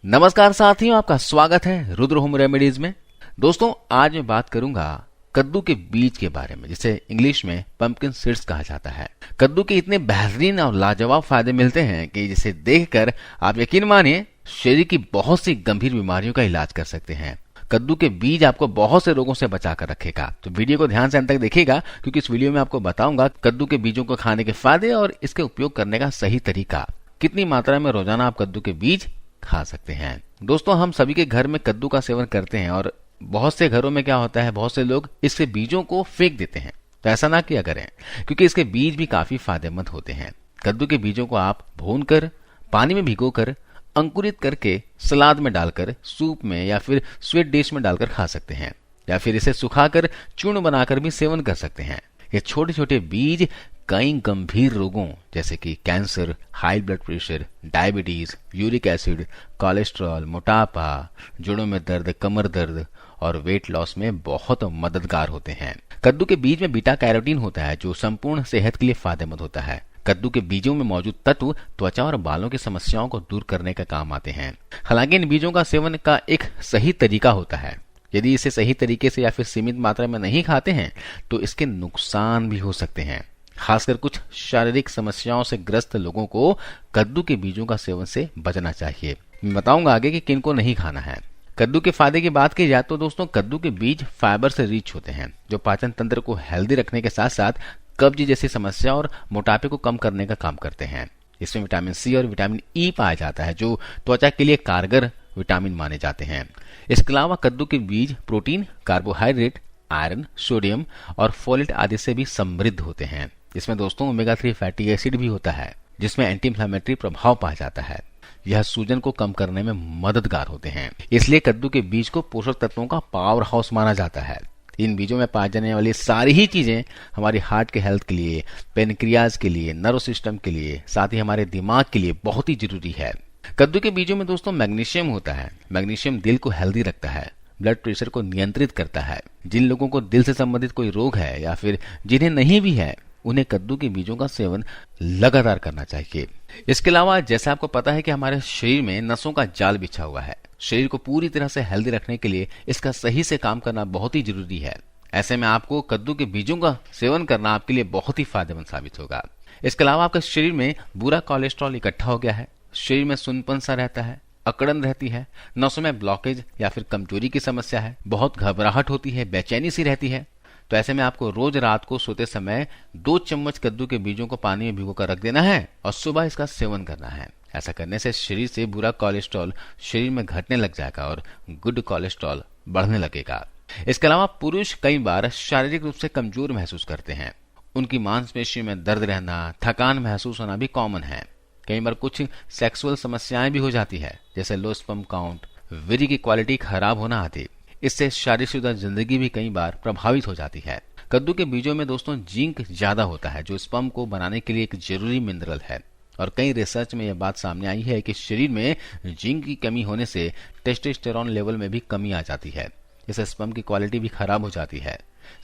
नमस्कार साथियों, आपका स्वागत है रुद्र होम रेमेडीज में। दोस्तों, आज मैं बात करूंगा कद्दू के बीज के बारे में, जिसे इंग्लिश में पंपकिन सीड्स कहा जाता है। कद्दू के इतने बेहतरीन और लाजवाब फायदे मिलते हैं कि जिसे देखकर आप यकीन मानिए शरीर की बहुत सी गंभीर बीमारियों का इलाज कर सकते हैं। कद्दू के बीज आपको बहुत से रोगों से बचा कर रखेगा। तो वीडियो को ध्यान से अंत तक देखिएगा, क्योंकि इस वीडियो में आपको बताऊंगा कद्दू के बीजों को खाने के फायदे और इसके उपयोग करने का सही तरीका। कितनी मात्रा में रोजाना आप कद्दू के बीज खा सकते हैं। दोस्तों, हम सभी के घर में कद्दू का सेवन करते हैं और बहुत से घरों में क्या होता है, बहुत से लोग इसके बीजों को फेंक देते हैं। तो ऐसा ना किया करें, क्योंकि इसके बीज भी काफी फायदेमंद होते हैं। कद्दू के बीजों को आप भूनकर, पानी में भिगोकर, अंकुरित करके सलाद में डालकर, सूप में या फिर स्वीट डिश में डालकर खा सकते हैं, या फिर इसे सुखाकर चूर्ण बनाकर भी सेवन कर सकते हैं। ये छोटे छोटे बीज कई गंभीर रोगों जैसे कि cancer, high blood pressure, diabetes, uric acid, cholesterol, मोटापा, जोड़ों में दर्द, कमर दर्द और वेट लॉस में बहुत मददगार होते हैं। कद्दू के बीज में बीटा कैरोटीन होता है, जो संपूर्ण सेहत के लिए फायदेमंद होता है। कद्दू के बीजों में मौजूद तत्व त्वचा और बालों की समस्याओं को दूर करने का काम आते हैं। हालांकि इन बीजों का सेवन का एक सही तरीका होता है। यदि इसे सही तरीके से या फिर सीमित मात्रा में नहीं खाते हैं तो इसके नुकसान भी हो सकते हैं। खासकर कुछ शारीरिक समस्याओं से ग्रस्त लोगों को कद्दू के बीजों का सेवन से बचना चाहिए। मैं बताऊंगा आगे कि किनको नहीं खाना है। कद्दू के फायदे की बात की जाए तो दोस्तों, कद्दू के बीज फाइबर से रिच होते हैं, जो पाचन तंत्र को हेल्दी रखने के साथ साथ कब्ज जैसी समस्या और मोटापे को कम करने का काम करते हैं। इसमें विटामिन सी और विटामिन ई पाया जाता है, जो त्वचा के लिए कारगर विटामिन माने जाते हैं। इसके अलावा कद्दू के बीज प्रोटीन, कार्बोहाइड्रेट, आयरन, सोडियम और फोलेट आदि से भी समृद्ध होते हैं। इसमें दोस्तों ओमेगा 3 फैटी एसिड भी होता है, जिसमें एंटी इंफ्लेमेटरी प्रभाव पाया जाता है। यह सूजन को कम करने में मददगार होते हैं। इसलिए कद्दू के बीज को पोषक तत्वों का पावर हाउस माना जाता है। इन बीजों में पाई जाने वाली सारी ही चीजें हमारी हार्ट के हेल्थ के लिए, पेनक्रियाज के लिए, नर्व सिस्टम के लिए, साथ ही हमारे दिमाग के लिए बहुत ही जरूरी है। कद्दू के बीजों में दोस्तों मैग्नीशियम होता है। मैग्नीशियम दिल को हेल्दी रखता है, ब्लड प्रेशर को नियंत्रित करता है। जिन लोगों को दिल से संबंधित कोई रोग है या फिर जिन्हें नहीं भी है, उन्हें कद्दू के बीजों का सेवन लगातार करना चाहिए। इसके अलावा जैसे आपको पता है कि हमारे शरीर में नसों का जाल बिछा हुआ है। शरीर को पूरी तरह से हेल्दी रखने के लिए इसका सही से काम करना बहुत ही जरूरी है। ऐसे में आपको कद्दू के बीजों का सेवन करना आपके लिए बहुत ही फायदेमंद साबित होगा। इसके अलावा आपके शरीर में बुरा कोलेस्ट्रॉल इकट्ठा हो गया है, शरीर में सुनपन सा रहता है, अकड़न रहती है, नसों में ब्लॉकेज या फिर कमजोरी की समस्या है, बहुत घबराहट होती है, बेचैनी सी रहती है, तो ऐसे में आपको रोज रात को सोते समय 2 चम्मच कद्दू के बीजों को पानी में भिगोकर रख देना है और सुबह इसका सेवन करना है। ऐसा करने से शरीर से बुरा कोलेस्ट्रॉल शरीर में घटने लग जाएगा और गुड कोलेस्ट्रॉल बढ़ने लगेगा। इसके अलावा पुरुष कई बार शारीरिक रूप से कमजोर महसूस करते हैं। उनकी मांसपेशियों में दर्द रहना, थकान महसूस होना भी कॉमन है। कई बार कुछ सेक्सुअल समस्याएं भी हो जाती है, जैसे लो स्पर्म काउंट, वीर्य की क्वालिटी खराब होना आदि। इससे शादीशुदा जिंदगी भी कई बार प्रभावित हो जाती है। कद्दू के बीजों में दोस्तों जिंक ज्यादा होता है, जो स्पर्म को बनाने के लिए एक जरूरी मिनरल है। और कई रिसर्च में यह बात सामने आई है कि शरीर में जिंक की कमी होने से टेस्टोस्टेरोन लेवल में भी कमी आ जाती है। इससे स्पर्म की क्वालिटी भी खराब हो जाती है।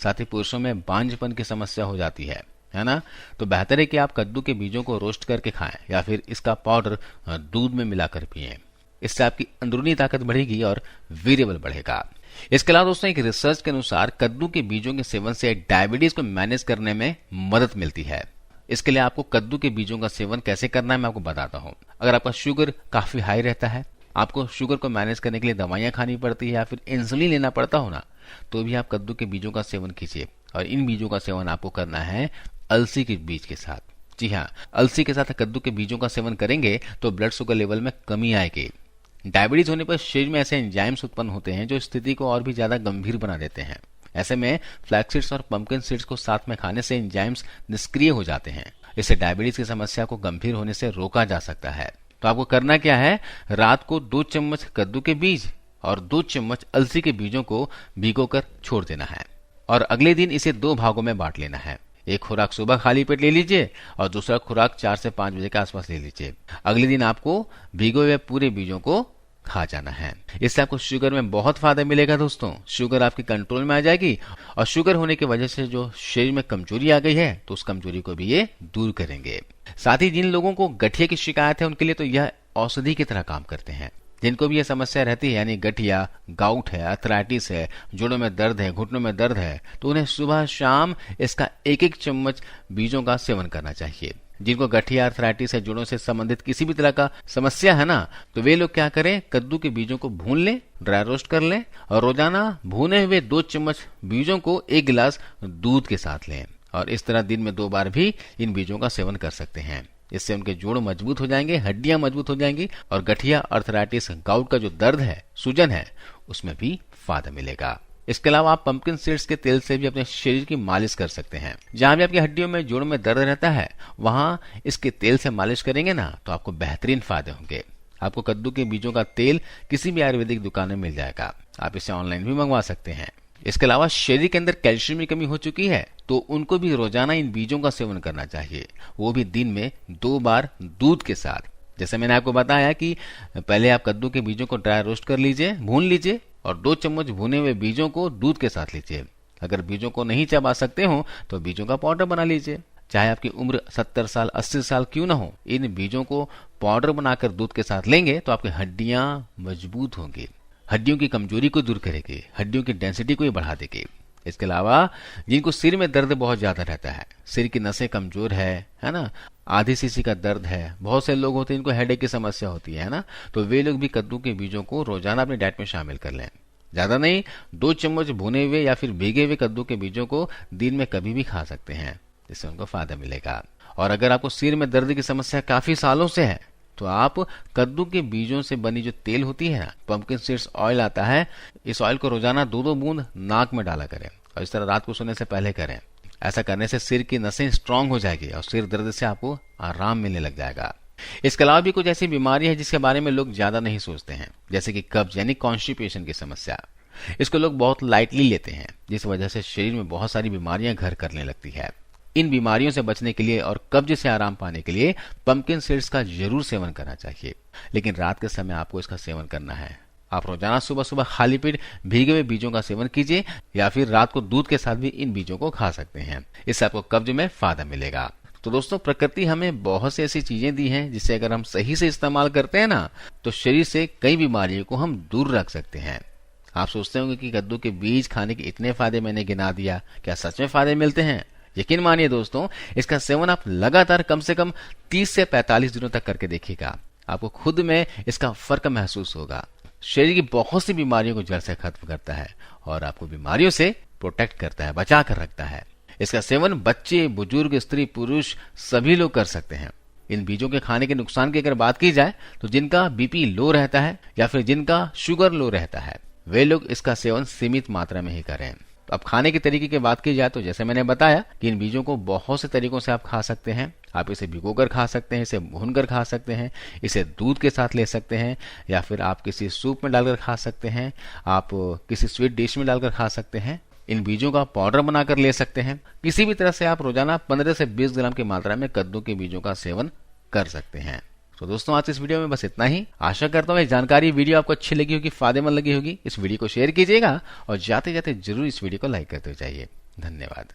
साथ ही पुरुषों में बांझपन की समस्या हो जाती है ना। तो बेहतर है कि आप कद्दू के बीजों को रोस्ट करके खाएं या फिर इसका पाउडर दूध में मिलाकर पिएं। इससे आपकी अंदरूनी ताकत बढ़ेगी और वीर्य बल बढ़ेगा। इसके अलावा दोस्तों, एक रिसर्च के अनुसार कद्दू के बीजों के सेवन से डायबिटीज को मैनेज करने में मदद मिलती है। इसके लिए आपको कद्दू के बीजों का सेवन कैसे करना है मैं आपको बताता हूँ। अगर आपका शुगर काफी हाई रहता है, आपको शुगर को मैनेज करने के लिए दवाइयां खानी पड़ती है या फिर इंसुलिन लेना पड़ता हो ना, तो भी आप कद्दू के बीजों का सेवन कीजिए। और इन बीजों का सेवन आपको करना है अलसी के बीज के साथ। जी हाँ, अलसी के साथ कद्दू के बीजों का सेवन करेंगे तो ब्लड शुगर लेवल में कमी आएगी। डायबिटीज होने पर शरीर में ऐसे एंजाइम्स उत्पन्न होते हैं जो स्थिति को और भी ज्यादा गंभीर बना देते हैं। ऐसे में फ्लैक्स सीड्स और पंपकिन सीड्स को साथ में खाने से एंजाइम्स निष्क्रिय हो जाते हैं। इससे डायबिटीज की समस्या को गंभीर होने से रोका जा सकता है। तो आपको करना क्या है, रात को 2 चम्मच कद्दू के बीज और 2 चम्मच अलसी के बीजों को भिगोकर छोड़ देना है और अगले दिन इसे 2 भागों में बांट लेना है। एक खुराक सुबह खाली पेट ले लीजिए और दूसरा खुराक 4 से 5 बजे के आसपास ले लीजिए। अगले दिन आपको भिगोए हुए पूरे बीजों को खा जाना है। इससे आपको शुगर में बहुत फायदा मिलेगा दोस्तों। शुगर आपकी कंट्रोल में आ जाएगी और शुगर होने की वजह से जो शरीर में कमजोरी आ गई है तो उस कमजोरी को भी ये दूर करेंगे। साथ ही जिन लोगों को गठिया की शिकायत है उनके लिए तो यह औषधि की तरह काम करते हैं। जिनको भी ये समस्या रहती है यानी गठिया, गाउट है, अर्थराइटिस है, जोड़ों में दर्द है, घुटनों में दर्द है, तो उन्हें सुबह शाम इसका एक एक चम्मच बीजों का सेवन करना चाहिए। जिनको गठिया, अर्थराइटिस है, जोड़ों से संबंधित किसी भी तरह का समस्या है ना, तो वे लोग क्या करें, कद्दू के बीजों को भून लें, ड्राई रोस्ट कर लें और रोजाना भुने हुए 2 चम्मच बीजों को 1 गिलास दूध के साथ लें और इस तरह दिन में 2 बार भी इन बीजों का सेवन कर सकते हैं। इससे उनके जोड़ मजबूत हो जाएंगे, हड्डियां मजबूत हो जाएंगी और गठिया, अर्थराइटिस, गाउट का जो दर्द है, सूजन है, उसमें भी फायदा मिलेगा। इसके अलावा आप पंपकिन सीड्स के तेल से भी अपने शरीर की मालिश कर सकते हैं। जहां भी आपकी हड्डियों में, जोड़ों में दर्द रहता है, वहां इसके तेल से मालिश करेंगे ना तो आपको बेहतरीन फायदे होंगे। आपको कद्दू के बीजों का तेल किसी भी आयुर्वेदिक दुकान में मिल जाएगा। आप इसे ऑनलाइन भी मंगवा सकते हैं। इसके अलावा शरीर के अंदर कैल्शियम की कमी हो चुकी है तो उनको भी रोजाना इन बीजों का सेवन करना चाहिए, वो भी दिन में 2 बार दूध के साथ। जैसे मैंने आपको बताया कि पहले आप कद्दू के बीजों को ड्राई रोस्ट कर लीजिए, भून लीजिए और 2 चम्मच भुने हुए बीजों को दूध के साथ लीजिए। अगर बीजों को नहीं चबा सकते हो तो बीजों का पाउडर बना लीजिए। चाहे आपकी उम्र 70 साल 80 साल क्यों ना हो, इन बीजों को पाउडर बनाकर दूध के साथ लेंगे तो आपकी हड्डियां मजबूत होंगी, हड्डियों की कमजोरी को दूर करेगी, हड्डियों की डेंसिटी को ही बढ़ा देगी। इसके अलावा जिनको सिर में दर्द बहुत ज्यादा रहता है, सिर की नसें कमजोर है ना, आधी सीसी का दर्द है, बहुत से लोग होते हैं इनको हेडेक की समस्या होती है ना, तो वे लोग भी कद्दू के बीजों को रोजाना अपनी डाइट में शामिल कर लें। ज्यादा नहीं, 2 चम्मच भुने हुए या फिर भीगे हुए कद्दू के बीजों को दिन में कभी भी खा सकते हैं, जिससे उनको फायदा मिलेगा। और अगर आपको सिर में दर्द की समस्या काफी सालों से है तो आप कद्दू के बीजों से बनी जो तेल होती है ना, पंपकिन सीड्स ऑयल आता है, इस ऑयल को रोजाना 2-2 बूंद नाक में डाला करें और इस तरह रात को सोने से पहले करें। ऐसा करने से सिर की नसें स्ट्रांग हो जाएगी और सिर दर्द से आपको आराम मिलने लग जाएगा। इसके अलावा भी कुछ ऐसी बीमारियां हैं जिसके बारे में लोग ज्यादा नहीं सोचते हैं, जैसे कि कब्ज यानी कॉन्स्टिपेशन की समस्या। इसको लोग बहुत लाइटली लेते हैं, जिस वजह से शरीर में बहुत सारी बीमारियां घर करने लगती है। इन बीमारियों से बचने के लिए और कब्ज से आराम पाने के लिए पंपकिन सीड्स का जरूर सेवन करना चाहिए, लेकिन रात के समय आपको इसका सेवन करना है। आप रोजाना सुबह सुबह खाली पेट भीगे हुए बीजों का सेवन कीजिए या फिर रात को दूध के साथ भी इन बीजों को खा सकते हैं। इससे आपको कब्ज में फायदा मिलेगा। तो दोस्तों, प्रकृति हमें बहुत सी ऐसी चीजें दी हैं जिसे अगर हम सही से इस्तेमाल करते हैं ना, तो शरीर से कई बीमारियों को हम दूर रख सकते हैं। आप सोचते होंगे कि कद्दू के बीज खाने के इतने फायदे मैंने गिना दिया, क्या सच में फायदे मिलते हैं? यकीन मानिए दोस्तों, इसका सेवन आप लगातार कम से कम 30 से 45 दिनों तक करके देखिएगा, आपको खुद में इसका फर्क महसूस होगा। शरीर की बहुत सी बीमारियों को जड़ से खत्म करता है और आपको बीमारियों से प्रोटेक्ट करता है, बचा कर रखता है। इसका सेवन बच्चे, बुजुर्ग, स्त्री, पुरुष सभी लोग कर सकते हैं। इन बीजों के खाने के नुकसान की अगर बात की जाए तो जिनका बीपी लो रहता है या फिर जिनका शुगर लो रहता है, वे लोग इसका सेवन सीमित मात्रा में ही करें। तो अब खाने के तरीके की बात की जाए तो जैसे मैंने बताया कि इन बीजों को बहुत से तरीकों से आप खा सकते हैं। आप इसे भिगोकर खा सकते हैं, इसे भूनकर खा सकते हैं, इसे दूध के साथ ले सकते हैं या फिर आप किसी सूप में डालकर खा सकते हैं, आप किसी स्वीट डिश में डालकर खा सकते हैं। इन बीजों का पाउडर बनाकर ले सकते हैं। किसी भी तरह से आप रोजाना 15 से 20 ग्राम की मात्रा में कद्दू के बीजों का सेवन कर सकते हैं। तो दोस्तों, आज इस वीडियो में बस इतना ही। आशा करता हूँ ये जानकारी वीडियो आपको अच्छी लगी होगी, फायदेमंद लगी होगी। इस वीडियो को शेयर कीजिएगा और जाते जाते जरूर इस वीडियो को लाइक करते जाइए। धन्यवाद।